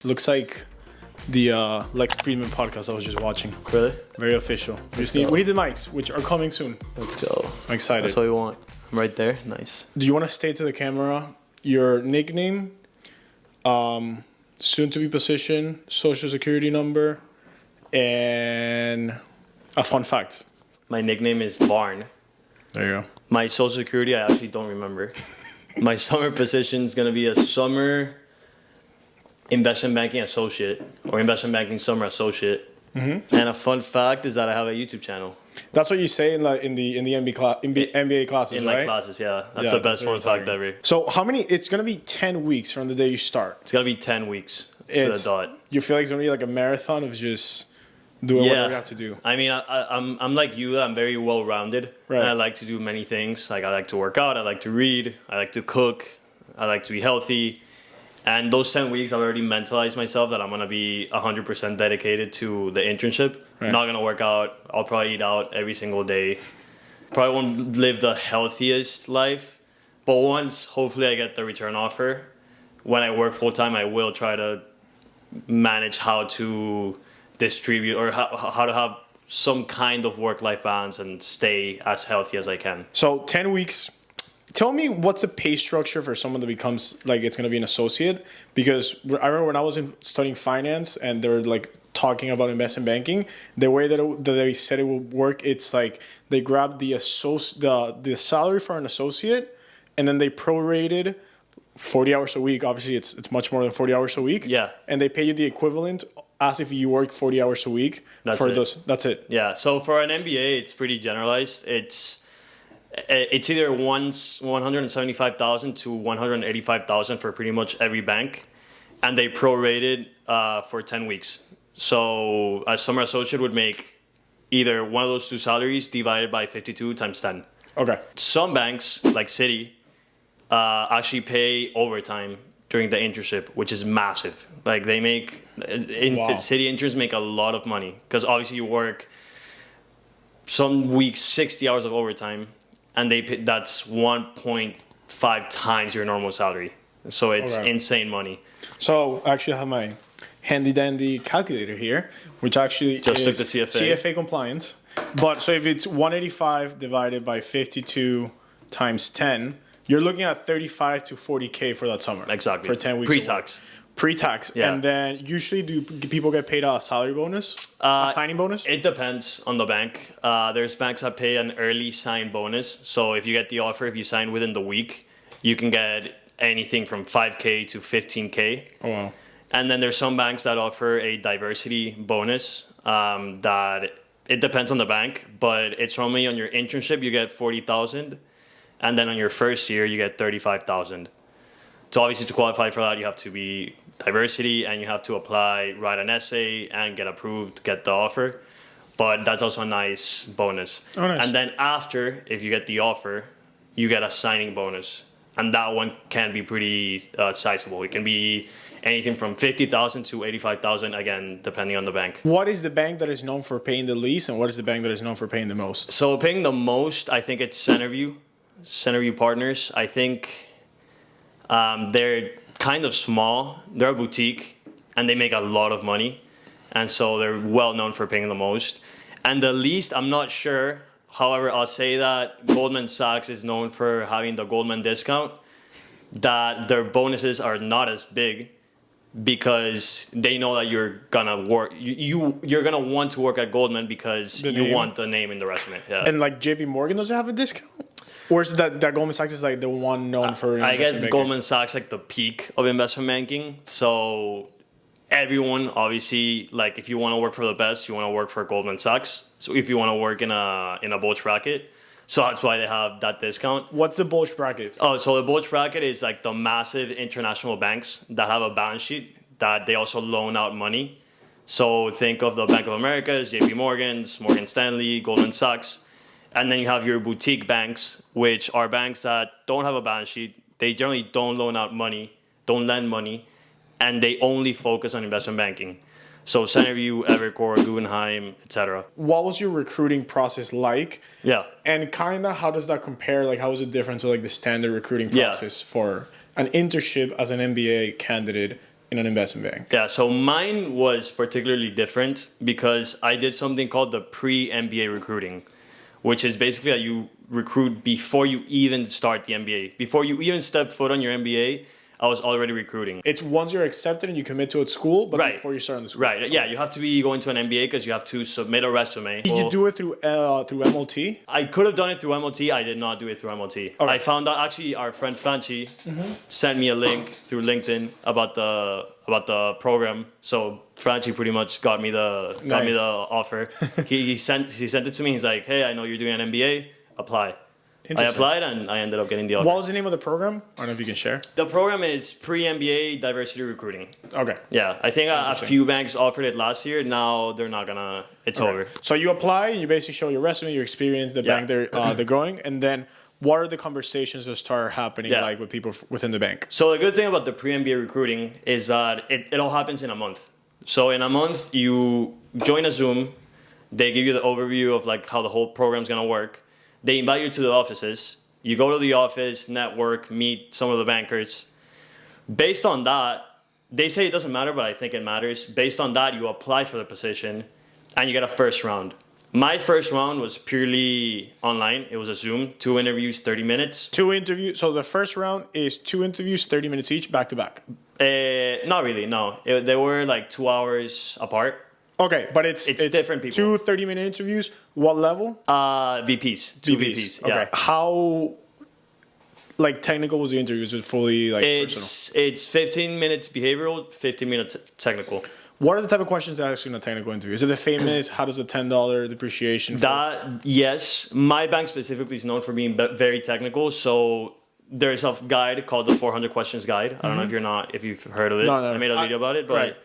Looks like the Lex Friedman podcast I was just watching. Really? Very official. We need the mics, which are coming soon. Let's go. I'm excited. That's what we want. I'm right there. Nice. Do you want to state to the camera your nickname, soon-to-be position, social security number, and a fun fact? My nickname is Barn. There you go. My social security, I actually don't remember. My summer position is going to be a summer investment banking associate or investment banking summer associate. Mm-hmm. And a fun fact is that I have a YouTube channel. That's what you say in the MBA classes, in right? my classes, yeah. That's the best fun fact ever. So how many? It's gonna be 10 weeks from the day you start. It's gonna be 10 weeks to the dot. You feel like it's gonna be like a marathon of just doing whatever you have to do. I mean, I'm like you. I'm very well rounded, right. And I like to do many things. Like I like to work out. I like to read. I like to cook. I like to be healthy. And those 10 weeks, I've already mentalized myself that I'm going to be 100% dedicated to the internship. Right. Not going to work out. I'll probably eat out every single day. Probably won't live the healthiest life. But once, hopefully, I get the return offer, when I work full-time, I will try to manage how to distribute or how to have some kind of work-life balance and stay as healthy as I can. So 10 weeks. Tell me what's the pay structure for someone that becomes, like, it's going to be an associate? Because I remember when I was studying finance and they were, like, talking about investment banking, the way that they said it would work, it's like they grabbed the salary for an associate and then they prorated 40 hours a week. Obviously, it's much more than 40 hours a week. Yeah. And they pay you the equivalent as if you work 40 hours a week. That's it. Yeah. So for an MBA, it's pretty generalized. It's either 175,000 to 185,000 for pretty much every bank, and they prorated for 10 weeks. So a summer associate would make either one of those two salaries divided by 52 times 10. Okay. Some banks, like Citi, actually pay overtime during the internship, which is massive. Like they make, Citi interns make a lot of money because obviously you work some weeks 60 hours of overtime. And that's 1.5 times your normal salary. So it's insane money. So I actually have my handy dandy calculator here, which actually just took the CFA compliant. But so if it's 185 divided by 52 times 10, you're looking at 35 to 40K for that summer. Exactly. For 10 weeks. Pre-tax. Yeah. And then usually do people get paid a salary bonus? A signing bonus? It depends on the bank. There's banks that pay an early sign bonus. So if you get the offer, if you sign within the week, you can get anything from 5K to 15K. Oh, wow. And then there's some banks that offer a diversity bonus that it depends on the bank, but it's normally on your internship, you get 40,000. And then on your first year, you get 35,000. So obviously to qualify for that, you have to be diversity and you have to apply, write an essay and get approved, get the offer. But that's also a nice bonus. Oh, nice. And then after, if you get the offer, you get a signing bonus. And that one can be pretty sizable. It can be anything from 50,000 to 85,000, again, depending on the bank. What is the bank that is known for paying the least and what is the bank that is known for paying the most? So paying the most, I think it's Centerview Partners. I think they're kind of small. They're a boutique, and they make a lot of money. And so they're well known for paying the most. And the least, I'm not sure. However, I'll say that Goldman Sachs is known for having the Goldman discount, that their bonuses are not as big because they know that you're going to work. You're going to want to work at Goldman because you want the name in the resume. Yeah. And like JP Morgan doesn't have a discount? Or is that Goldman Sachs is like the one known for I guess Goldman Sachs like the peak of investment banking. So everyone, obviously, like if you want to work for the best, you want to work for Goldman Sachs. So if you want to work in a Bulge bracket, so that's why they have that discount. What's the Bulge bracket? Oh, so the Bulge bracket is like the massive international banks that have a balance sheet that they also loan out money. So think of the Bank of America's, JP Morgan's, Morgan Stanley, Goldman Sachs. And then you have your boutique banks, which are banks that don't have a balance sheet. They generally don't loan out money, don't lend money, and they only focus on investment banking. So Centerview, Evercore, Guggenheim, etc. What was your recruiting process like? Yeah. And kind of how does that compare? Like how is it different to like the standard recruiting process for an internship as an MBA candidate in an investment bank? Yeah, so mine was particularly different because I did something called the Pre-MBA recruiting, which is basically that you recruit before you even start the MBA. Before you even step foot on your MBA, I was already recruiting. It's once you're accepted and you commit to a school, but Right. before you start on the school. Right, yeah, you have to be going to an MBA because you have to submit a resume. Did you do it through MOT? I could have done it through MOT. I did not do it through MOT. Okay. I found out actually our friend Franchi sent me a link through LinkedIn about the program. So Franchi pretty much got me the offer. he sent it to me. He's like, hey, I know you're doing an MBA. Apply. I applied and I ended up getting the offer. What was the name of the program? I don't know if you can share. The program is Pre-MBA Diversity Recruiting. Okay. Yeah, I think a few banks offered it last year. Now they're not gonna. It's over. So you apply and you basically show your resume, your experience, the bank they're going, and then what are the conversations that start happening like with people within the bank? So the good thing about the Pre-MBA recruiting is that it all happens in a month. So in a month you join a Zoom. They give you the overview of like how the whole program's gonna work. They invite you to the offices. You go to the office, network, meet some of the bankers. Based on that, they say it doesn't matter, but I think it matters. Based on that, you apply for the position, and you get a first round. My first round was purely online. It was a Zoom, 2 interviews, 30 minutes. 2 interviews. So the first round is 2 interviews, 30 minutes each, back to back. Not really, no. They were like 2 hours apart. Okay, but it's different people. 2 30-minute interviews. What level? VPs. 2 VPs. Yeah. Okay. How technical was the interview? Was it fully personal? It's 15 minutes behavioral, 15 minutes technical. What are the type of questions they ask you in a technical interview? Is it the famous, how does the $10 depreciation? Yes. My bank specifically is known for being very technical. So there's a guide called the 400 Questions Guide. I don't know if you've heard of it. No. I made a video about it, but right.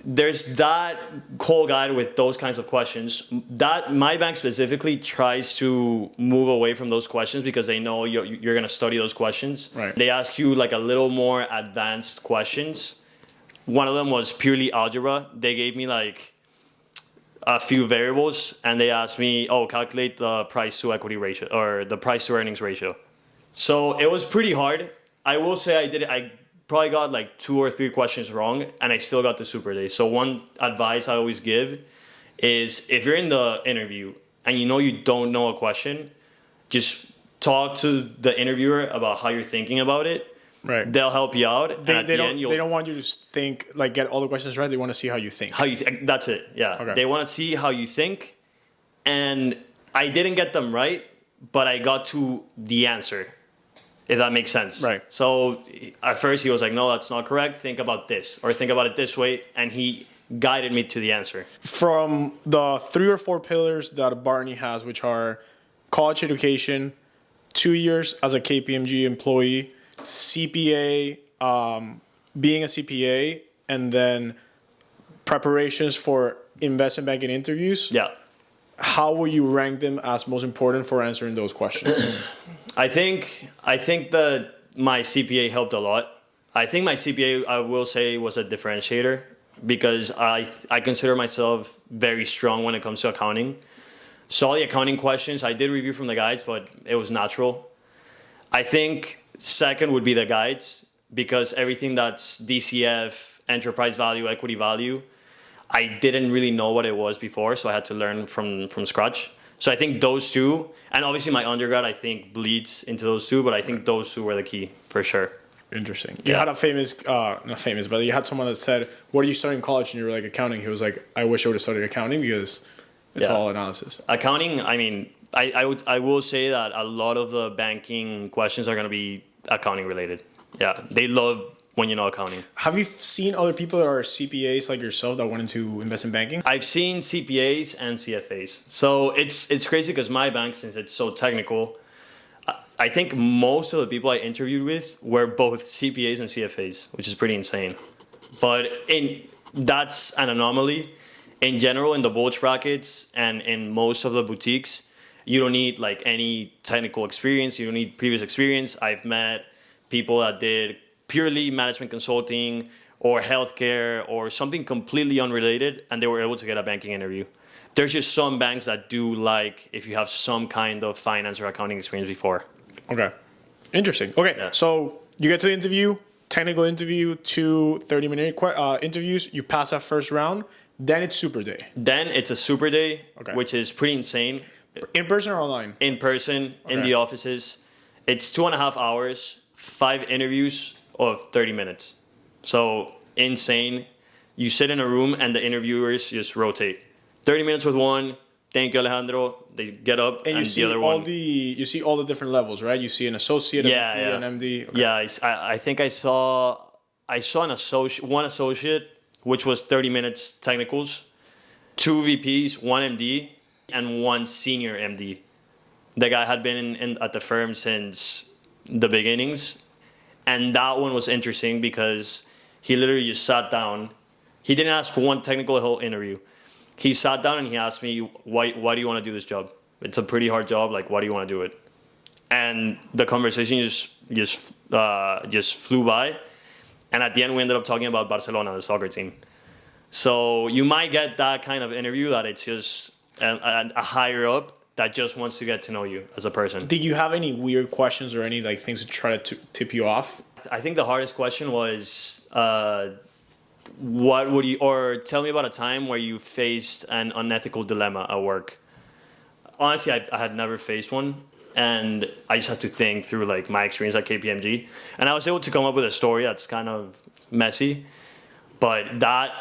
There's that whole guide with those kinds of questions. That my bank specifically tries to move away from those questions because they know you're going to study those questions. Right. They ask you like a little more advanced questions. One of them was purely algebra. They gave me like a few variables and they asked me, calculate the price to equity ratio or the price to earnings ratio. So it was pretty hard. I will say I probably got like 2 or 3 questions wrong and I still got the super day. So one advice I always give is if you're in the interview and you know you don't know a question, just talk to the interviewer about how you're thinking about it. Right. They'll help you out. They don't want you to think get all the questions right. They want to see how you think. That's it. Yeah. Okay. They want to see how you think. And I didn't get them right, but I got to the answer. If that makes sense. Right. So at first he was like, no, that's not correct. Think about this or think about it this way. And he guided me to the answer. From the 3 or 4 pillars that Barney has, which are college education, 2 years as a KPMG employee, CPA, being a CPA, and then preparations for investment banking interviews. Yeah. How will you rank them as most important for answering those questions? I think that my CPA helped a lot. I think my CPA, I will say, was a differentiator because I consider myself very strong when it comes to accounting. So all the accounting questions, I did review from the guides, but it was natural. I think second would be the guides because everything that's DCF, enterprise value, equity value, I didn't really know what it was before, so I had to learn from scratch. So I think those 2, and obviously my undergrad, I think, bleeds into those 2, but I think those 2 were the key for sure. Interesting. You had a famous, not famous, but you had someone that said, what are you studying in college? And you were like, accounting. He was like, I wish I would have studied accounting because it's all analysis. Accounting, I mean, I will say that a lot of the banking questions are going to be accounting related. Yeah, they love when you know accounting. Have you seen other people that are CPAs like yourself that went into investment banking? I've seen CPAs and CFAs. So it's crazy because my bank, since it's so technical, I think most of the people I interviewed with were both CPAs and CFAs, which is pretty insane. But that's an anomaly. In general, in the Bulge brackets and in most of the boutiques, you don't need like any technical experience. You don't need previous experience. I've met people that did purely management consulting or healthcare or something completely unrelated, and they were able to get a banking interview. There's just some banks that do like if you have some kind of finance or accounting experience before. Okay. Interesting. Okay. Yeah. So you get to the interview, technical interview, 2 30-minute interviews. You pass that first round. Then it's super day. Then it's a super day, which is pretty insane. In person or online? In person, in the offices. It's 2.5 hours, 5 interviews of 30 minutes. So insane. You sit in a room and the interviewers just rotate. 30 minutes with one. Thank you, Alejandro. They get up and the other one. You see all the different levels, right? You see an associate, an MD. Okay. Yeah, I think I saw one associate, which was 30 minutes technicals, 2 VPs, 1 MD, and 1 senior MD. The guy had been at the firm since the beginnings. And that one was interesting because he literally just sat down. He didn't ask one technical the whole interview. He sat down and he asked me, why do you want to do this job? It's a pretty hard job. Like, why do you want to do it? And the conversation just flew by. And at the end, we ended up talking about Barcelona, the soccer team. So you might get that kind of interview that it's just a higher up that just wants to get to know you as a person. Did you have any weird questions or any like things to try to tip you off? I think the hardest question was, what would you, or tell me about a time where you faced an unethical dilemma at work. Honestly, I had never faced one. And I just had to think through like my experience at KPMG. And I was able to come up with a story that's kind of messy. But that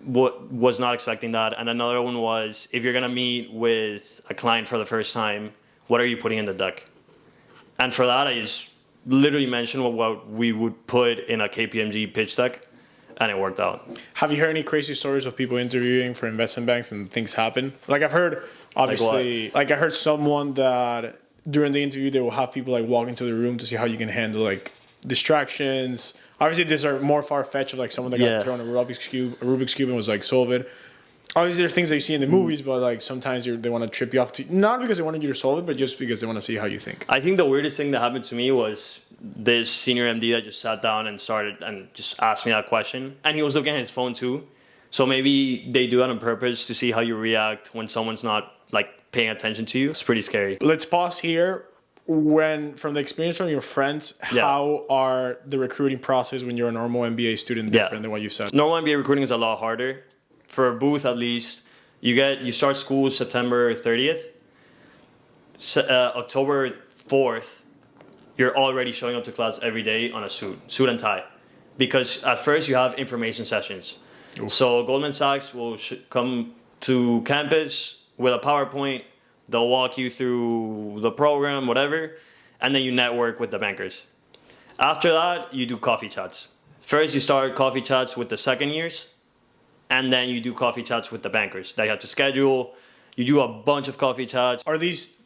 was not expecting that. And another one was, if you're going to meet with a client for the first time, what are you putting in the deck? And for that, I just literally mentioned what we would put in a KPMG pitch deck. And it worked out. Have you heard any crazy stories of people interviewing for investment banks and things happen? Like I've heard, obviously, like I heard someone that during the interview they will have people like walk into the room to see how you can handle like distractions. Obviously, these are more far-fetched of like someone that got thrown a Rubik's Cube and was like, solve it. Obviously, there are things that you see in the movies, but like sometimes they want to trip you off, not because they wanted you to solve it, but just because they want to see how you think. I think the weirdest thing that happened to me was this senior MD that just sat down and started and just asked me that question. And he was looking at his phone too. So maybe they do that on purpose to see how you react when someone's not like paying attention to you. It's pretty scary. Let's pause here. From the experience from your friends, how are the recruiting process when you're a normal MBA student different than what you said? Normal MBA recruiting is a lot harder. For a booth, at least, you start school September 30th. October 4th, you're already showing up to class every day on a suit and tie. Because at first you have information sessions. Oof. So Goldman Sachs will come to campus with a PowerPoint. They'll walk you through the program, whatever, and then you network with the bankers. After that, you do coffee chats. First, you start coffee chats with the second years, and then you do coffee chats with the bankers. They have to schedule. You do a bunch of coffee chats. Are these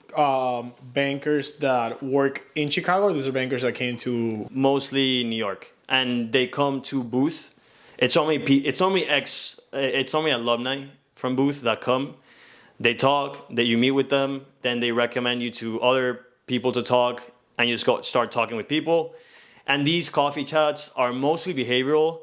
bankers that work in Chicago, or these are bankers that came to... Mostly New York. And they come to Booth. It's only alumni from Booth that come. They talk, that you meet with them, then they recommend you to other people to talk, and you just start talking with people. And these coffee chats are mostly behavioral,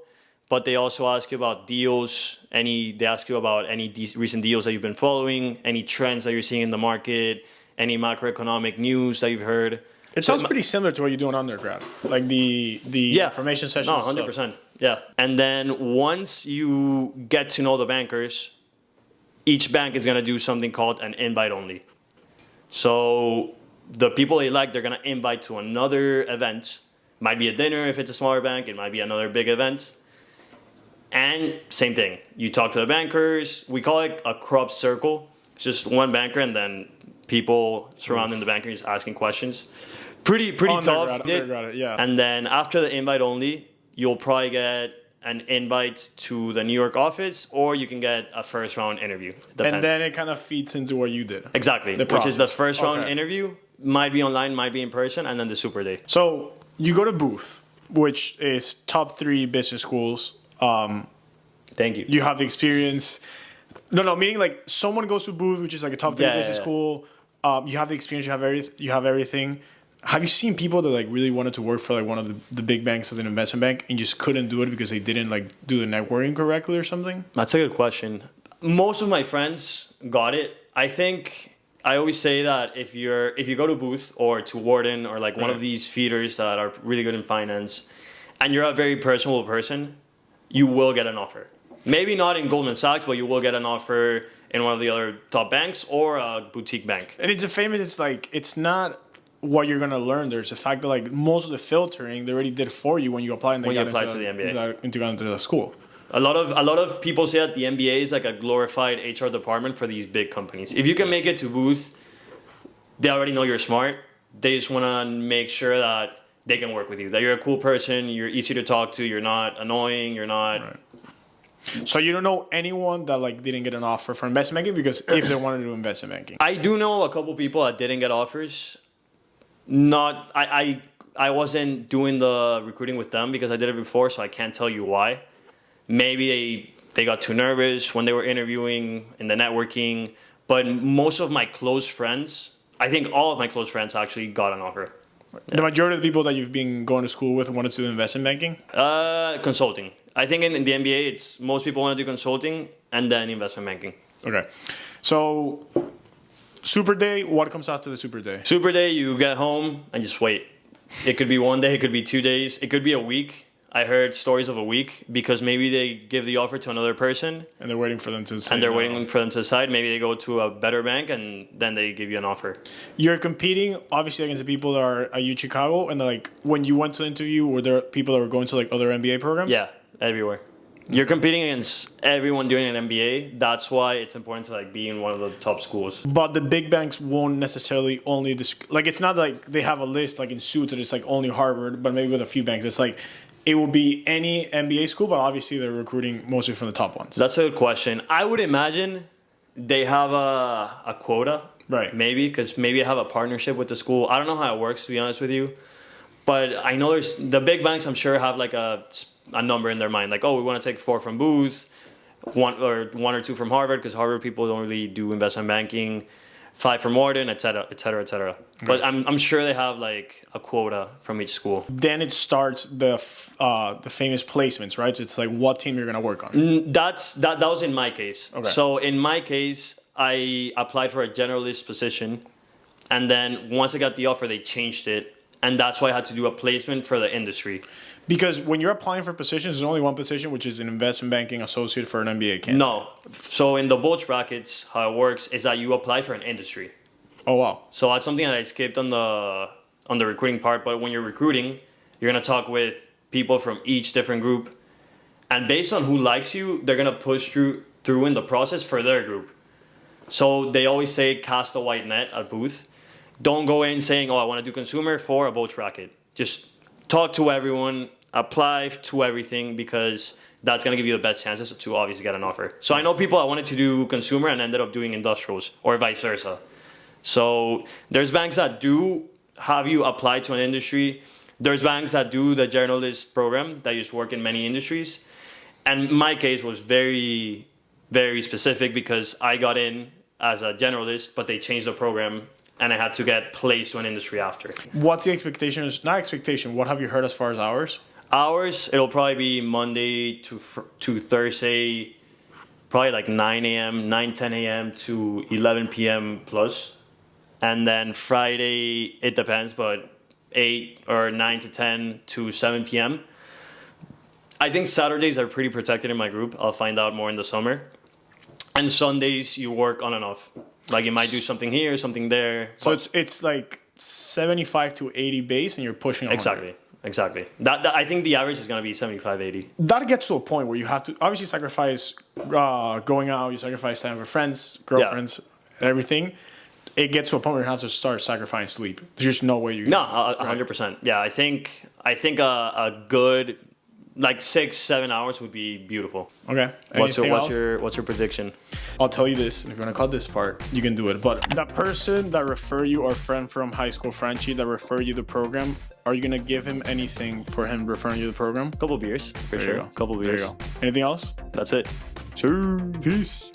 but they also ask you about deals. They ask you about any recent deals that you've been following, any trends that you're seeing in the market, any macroeconomic news that you've heard. It sounds pretty similar to what you do in undergrad, like the information sessions. No, 100%. Yeah. And then once you get to know the bankers, each bank is going to do something called an invite only. So the people they like, they're going to invite to another event. Might be a dinner if it's a smaller bank. It might be another big event. And same thing. You talk to the bankers. We call it a crop circle. It's just one banker and then people surrounding the banker just asking questions. Pretty tough. Yeah. And then after the invite only, you'll probably get an invite to the New York office, or you can get a first round interview. Depends. And then it kind of feeds into what you did. Exactly. Which is the first round interview. Might be online, might be in person, and then the super day. So you go to Booth, which is top 3 business schools. Thank you. You have the experience. No, meaning like someone goes to Booth, which is like a top 3 business school. You have the experience. You have everything. Have you seen people that like really wanted to work for like one of the big banks as an investment bank and just couldn't do it because they didn't like do the networking correctly or something? That's a good question. Most of my friends got it. I think I always say that if you go to Booth or to Wharton or like one of these feeders that are really good in finance, and you're a very personable person, you will get an offer. Maybe not in Goldman Sachs, but you will get an offer in one of the other top banks or a boutique bank. And it's like, it's not what you're going to learn. There's the fact that like most of the filtering they already did for you when you apply and when you apply to the MBA. Into the school. A lot of people say that the MBA is like a glorified HR department for these big companies. If you can make it to Booth, they already know you're smart. They just want to make sure that they can work with you, that you're a cool person, you're easy to talk to, you're not annoying, you're not... Right. So you don't know anyone that like didn't get an offer for investment banking because if they wanted to do investment banking? I do know a couple people that didn't get offers. I wasn't doing the recruiting with them because I did it before, so I can't tell you why. Maybe they got too nervous when they were interviewing in the networking, but most of my close friends, I think all of my close friends actually got an offer. Yeah. The majority of the people that you've been going to school with wanted to do investment banking? Consulting. I think in the MBA, it's most people want to do consulting and then investment banking. Okay. So, Super Day, what comes after the Super Day? Super Day, you get home and just wait. It could be 1 day, it could be 2 days, it could be a week. I heard stories of a week because maybe they give the offer to another person. And they're waiting for them to decide. And they're waiting for them to decide. Maybe they go to a better bank and then they give you an offer. You're competing, obviously, against the people that are at U Chicago. And like, when you went to the interview, were there people that were going to like other MBA programs? Yeah, everywhere. You're competing against everyone doing an MBA. That's why it's important to like be in one of the top schools. But the big banks won't necessarily only... like, it's not like they have a list like in suits that it's like only Harvard, but maybe with a few banks. It's like... it will be any MBA school, but obviously they're recruiting mostly from the top ones. That's a good question. I would imagine they have a quota. Right. Maybe, because maybe I have a partnership with the school. I don't know how it works, to be honest with you. But I know there's the big banks, I'm sure, have like a number in their mind. Like, oh, we want to take 4 from Booth, one or 2 from Harvard, because Harvard people don't really do investment banking. 5 from Morgan, et cetera, et cetera, et cetera. Okay. But I'm sure they have like a quota from each school. Then it starts the famous placements, right? So it's like what team you're gonna work on. That was in my case. Okay. So in my case, I applied for a generalist position, and then once I got the offer, they changed it, and that's why I had to do a placement for the industry. Because when you're applying for positions, there's only one position, which is an investment banking associate for an MBA candidate. No. So in the Bulge brackets, how it works is that you apply for an industry. Oh, wow. So that's something that I skipped on the recruiting part. But when you're recruiting, you're going to talk with people from each different group. And based on who likes you, they're going to push through in the process for their group. So they always say cast a wide net at Booth. Don't go in saying, oh, I want to do consumer for a Bulge bracket. Just talk to everyone. Apply to everything because that's going to give you the best chances to obviously get an offer. So I know people that wanted to do consumer and ended up doing industrials or vice versa. So there's banks that do have you apply to an industry. There's banks that do the generalist program that you just work in many industries. And my case was very, very specific because I got in as a generalist, but they changed the program and I had to get placed to an industry after. What's the expectation? Not expectation. What have you heard as far as hours? Hours, it'll probably be Monday to Thursday, probably like 9 a.m., 10 a.m. to 11 p.m. plus. And then Friday, it depends, but 8 or 9 to 10 to 7 p.m. I think Saturdays are pretty protected in my group. I'll find out more in the summer. And Sundays, you work on and off. Like you might do something here, something there. So it's like 75 to 80 base and you're pushing on. Exactly. That I think the average is going to be 75, 80. That gets to a point where you have to obviously sacrifice going out, you sacrifice time with friends, girlfriends, and everything. It gets to a point where you have to start sacrificing sleep. There's just no way you can. No, 100%. Yeah, I think a good like 6-7 hours would be beautiful. Okay. What's your prediction? I'll tell you this, and if you want to cut this part, you can do it. But that person that refer you or friend from high school, Frenchie, that refer you the program, are you gonna give him anything for him referring you the program? Couple beers, for sure. Couple beers. There you go. Anything else? That's it. Sure. Peace.